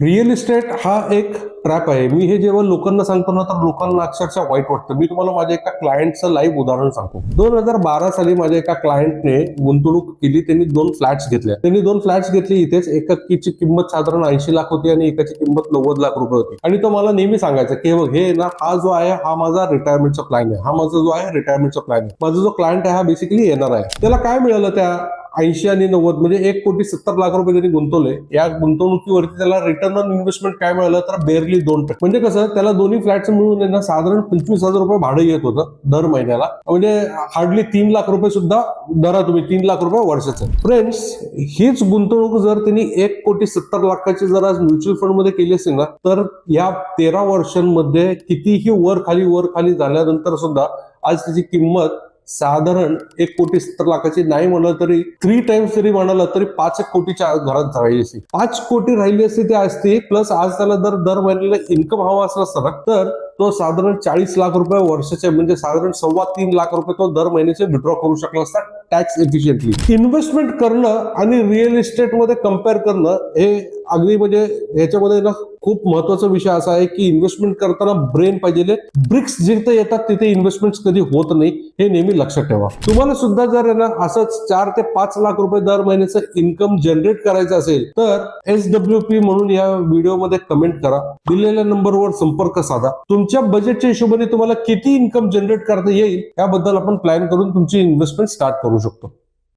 Real estate हा एक trap आहे. मी हे जेव्हा लोकांना सांगतो ना, तर लोकांना अक्षरशः वाईट वाटतं. मी तुम्हाला माझ्या एका क्लायंटचं लाईव्ह उदाहरण सांगतो. 2012 साली माझ्या एका क्लायंटने गुंतवणूक केली. त्यांनी 2 फ्लॅट्स घेतल्या. त्यांनी 2 फ्लॅट्स घेतले इथेच. एकाची किंमत साधारण 80 लाख होती आणि एकाची किंमत 90 लाख रुपये होती. आणि तो मला नेहमी सांगायचा की बघ, हे ना, हा जो आहे हा माझा रिटायरमेंटचा प्लॅन आहे. हा माझा जो आहे रिटायरमेंटचा प्लॅन आहे. माझा जो क्लायंट आहे हा बेसिकली येणार आहे. त्याला काय मिळालं त्या 80 आणि 90 म्हणजे 1,70,00,000 रुपये त्यांनी गुंतवले. या गुंतवणुकीवरती त्याला रिटर्न ऑन इन्व्हेस्टमेंट काय मिळालं, तर बेअरली 2%. म्हणजे कसं, त्याला दोन्ही फ्लॅटचं मिळून ना साधारण 25,000 रुपये भाडं येत होतं दर महिन्याला. म्हणजे हार्डली 3 लाख रुपये सुद्धा धरा तुम्ही, 3 लाख रुपये वर्षाचं. फ्रेंड्स, हीच गुंतवणूक जर त्यांनी 1,70,00,000 जर आज म्युच्युअल फंड मध्ये केली असेल ना, तर या 13 वर्षांमध्ये कितीही वर खाली झाल्यानंतर सुद्धा आज त्याची किंमत साधारण 1,70,00,000 नाही म्हणलं तरी 3 टाइम्स जरी म्हणाला तरी 5 कोटीच्या घरात राहिली असती. 5 कोटी राहिली असती ती असती. प्लस आज त्याला दर महिन्याला इन्कम हवा असला असता ना, तर तो साधारण 40 लाख रुपये वर्षाचे म्हणजे साधारण 3.25 लाख रुपये तो दर महिन्याचे विड्रॉ करू शकला असता टॅक्स एफिशियंटली. इन्व्हेस्टमेंट करणं आणि रिअल इस्टेटमध्ये कम्पेअर करणं हे अगदी म्हणजे याच्यामध्ये ना खूप महत्वाचा विषय असा आहे की इन्व्हेस्टमेंट करताना ब्रेन पाहिजे. ब्रिक्स जिथे येतात तिथे इन्व्हेस्टमेंट कधी होत नाही, हे नेहमी लक्षात ठेवा. तुम्हाला सुद्धा जर ना असंच 4 ते 5 लाख रुपये दर महिन्याचं इन्कम जनरेट करायचं असेल तर SWP म्हणून या व्हिडिओमध्ये कमेंट करा. दिलेल्या नंबरवर संपर्क साधा. तुमच्या बजेटच्या हिशोबाने तुम्हाला किती इन्कम जनरेट करता येईल याबद्दल आपण प्लॅन करून तुमची इन्व्हेस्टमेंट स्टार्ट करू शकतो.